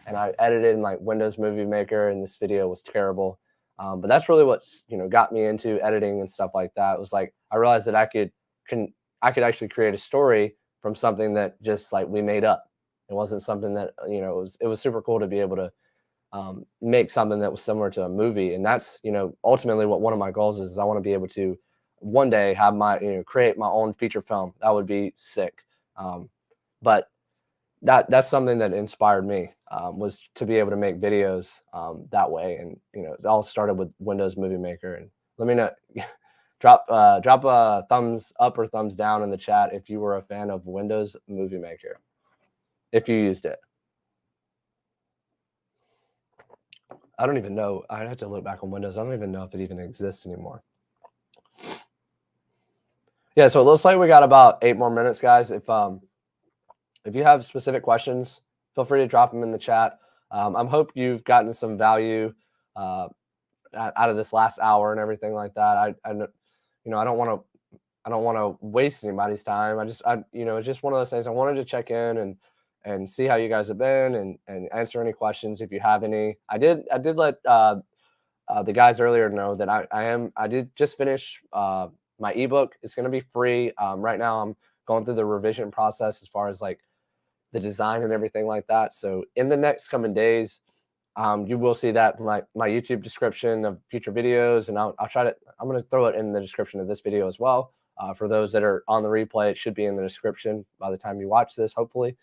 and I edited in like Windows Movie Maker, and this video was terrible. But that's really what got me into editing and stuff like that. It was like I realized that I could actually create a story from something that just like we made up. It wasn't something that it was super cool to be able to make something that was similar to a movie. And that's ultimately what one of my goals is I want to be able to one day have create my own feature film. That would be sick. But that's something that inspired me, was to be able to make videos that way. And it all started with Windows Movie Maker. And let me know, drop a thumbs up or thumbs down in the chat if you were a fan of Windows Movie Maker, if you used it. I don't even know. I'd have to look back on Windows. I don't even know if it even exists anymore. Yeah, so it looks like we got about 8 more minutes, guys. If you have specific questions, feel free to drop them in the chat. I hope you've gotten some value out of this last hour and everything like that. I don't want to waste anybody's time. It's just one of those things. I wanted to check in and see how you guys have been and answer any questions if you have any. I did let the guys earlier know that I did just finish my ebook. It's going to be free. Right now I'm going through the revision process as far as like the design and everything like that. So in the next coming days, you will see that in my YouTube description of future videos, and I'm going to throw it in the description of this video as well. For those that are on the replay, it should be in the description by the time you watch this, hopefully.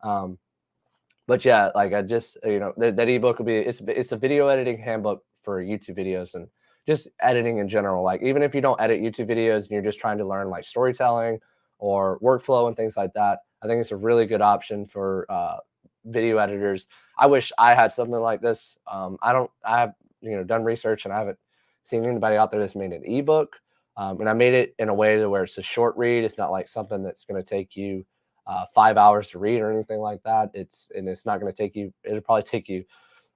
But yeah, like I just, that ebook will be, it's a video editing handbook for YouTube videos and just editing in general. Like, even if you don't edit YouTube videos and you're just trying to learn like storytelling or workflow and things like that, I think it's a really good option for video editors. I wish I had something like this. I have done research, and I haven't seen anybody out there that's made an ebook. And I made it in a way to where it's a short read. It's not like something that's going to take you 5 hours to read or anything like that. It's not going to take you. It'll probably take you,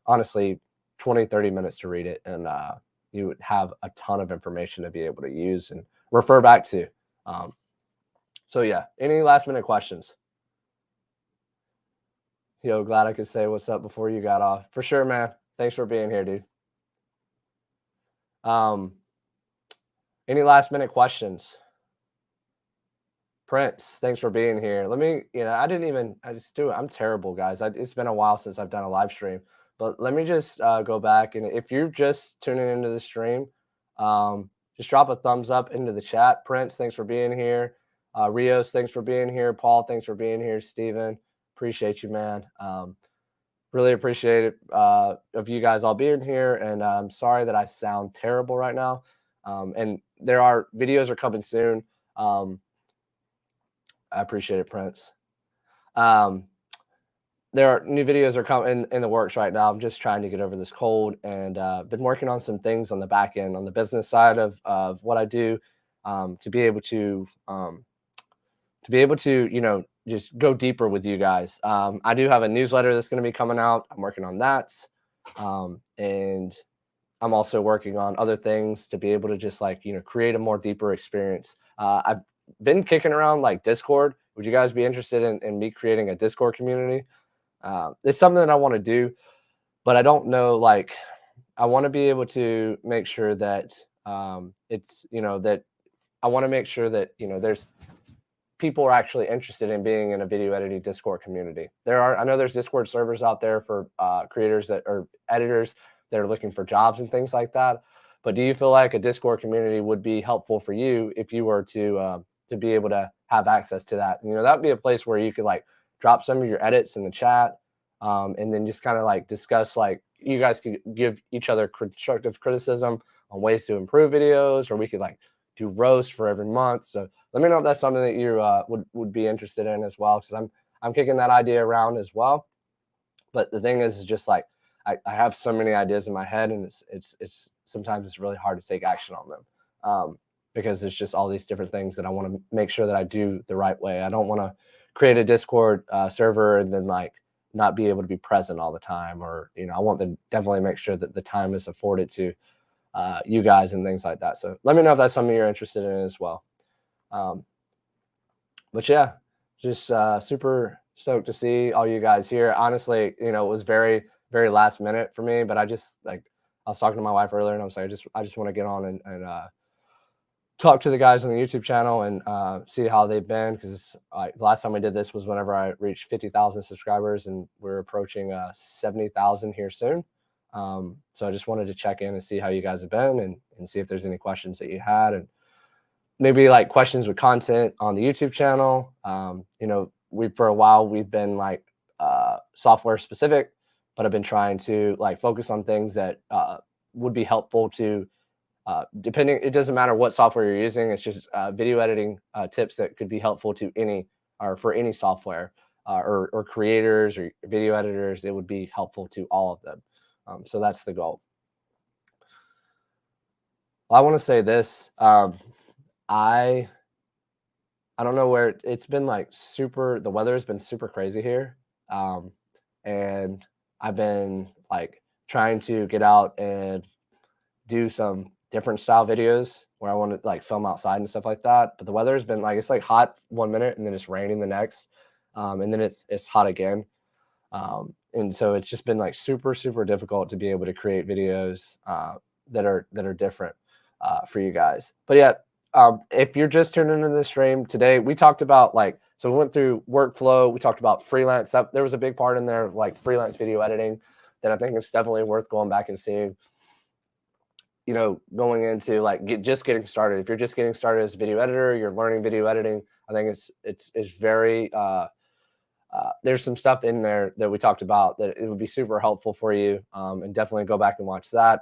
honestly, 20-30 minutes to read it, and you would have a ton of information to be able to use and refer back to. So yeah, any last minute questions? Yo, glad I could say what's up before you got off. For sure, man. Thanks for being here, dude. Any last minute questions? Prince, thanks for being here. Let me, I'm terrible, guys. It's been a while since I've done a live stream, but let me just go back. And if you're just tuning into the stream, just drop a thumbs up into the chat. Prince, thanks for being here. Rios, thanks for being here. Paul, thanks for being here. Steven, appreciate you, man. Really appreciate it of you guys all being here. And I'm sorry that I sound terrible right now. And videos are coming soon. I appreciate it, Prince. there are new videos are coming in the works right now. I'm just trying to get over this cold, and been working on some things on the back end, on the business side of what I do, to be able to just go deeper with you guys. I do have a newsletter that's going to be coming out. I'm working on that, and I'm also working on other things to be able to just like create a more deeper experience. I've been kicking around like Discord. Would you guys be interested in me creating a Discord community? It's something that I want to do, but I don't know. Like, I want to be able to make sure that it's that I want to make sure that there's people are actually interested in being in a video editing Discord community. I know there's Discord servers out there for creators that are editors that are looking for jobs and things like that. But do you feel like a Discord community would be helpful for you if you were to be able to have access to that? That would be a place where you could like drop some of your edits in the chat, and then just kind of like discuss, like you guys could give each other constructive criticism on ways to improve videos, or we could like do roast for every month. So let me know if that's something that you would be interested in as well, because I'm kicking that idea around as well. But the thing is just like I have so many ideas in my head, and it's sometimes it's really hard to take action on them, because there's just all these different things that I want to make sure that I do the right way. I don't want to create a Discord server and then like not be able to be present all the time, or I want to definitely make sure that the time is afforded to you guys and things like that. So let me know if that's something you're interested in as well. But yeah, just super stoked to see all you guys here. Honestly, it was very, very last minute for me, but I just like, I was talking to my wife earlier and I was like, I just want to get on and talk to the guys on the YouTube channel and see how they've been. Cause the last time we did this was whenever I reached 50,000 subscribers, and we're approaching 70,000 here soon. So I just wanted to check in and see how you guys have been, and see if there's any questions that you had, and maybe like questions with content on the YouTube channel. For a while we've been like software specific, but I've been trying to like focus on things that would be helpful to depending. It doesn't matter what software you're using. It's just video editing tips that could be helpful to any, or for any software, or creators or video editors. It would be helpful to all of them. So that's the goal. Well, I want to say this. I don't know where it's been like the weather has been super crazy here. And I've been like trying to get out and do some different style videos where I want to like film outside and stuff like that. But the weather has been like, it's like hot 1 minute and then it's raining the next. And then it's hot again. And so it's just been like super, super difficult to be able to create videos that are different for you guys. But yeah, if you're just tuning into the stream today, we talked about so we went through workflow. We talked about freelance. There was a big part in there of like freelance video editing that I think is definitely worth going back and seeing. Going into like just getting started. If you're just getting started as a video editor, you're learning video editing, I think it's very there's some stuff in there that we talked about that it would be super helpful for you, and definitely go back and watch that.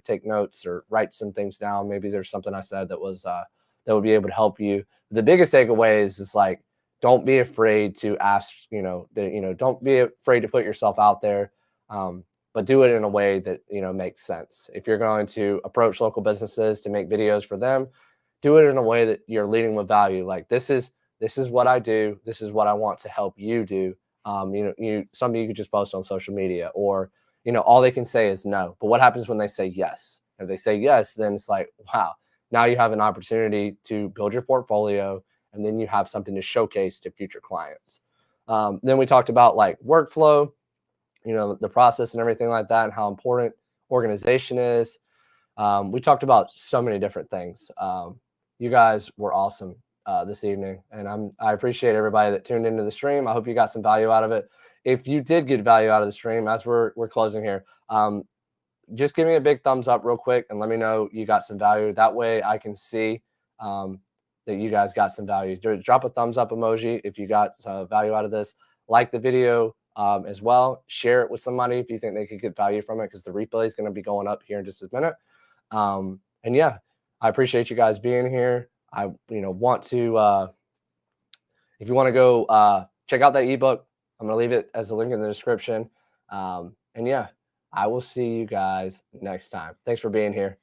Take notes or write some things down. Maybe there's something I said that was that would be able to help you. The biggest takeaway is like, don't be afraid to ask. Don't be afraid to put yourself out there, but do it in a way that makes sense. If you're going to approach local businesses to make videos for them, do it in a way that you're leading with value. Like, this is what I do. This is what I want to help you do. Something you could just post on social media, or, all they can say is no. But what happens when they say yes? If they say yes, then it's like, wow, now you have an opportunity to build your portfolio, and then you have something to showcase to future clients. Then we talked about like workflow, the process and everything like that, and how important organization is. We talked about so many different things. You guys were awesome this evening, and I appreciate everybody that tuned into the stream. I hope you got some value out of it. If you did get value out of the stream, as we're closing here, just give me a big thumbs up real quick and let me know you got some value. That way I can see that you guys got some value. Drop a thumbs up emoji if you got value out of this. Like the video as well. Share it with somebody if you think they could get value from it, because the replay is going to be going up here in just a minute. And yeah, I appreciate you guys being here. I want to if you want to go check out that ebook, I'm going to leave it as a link in the description. And yeah, I will see you guys next time. Thanks for being here.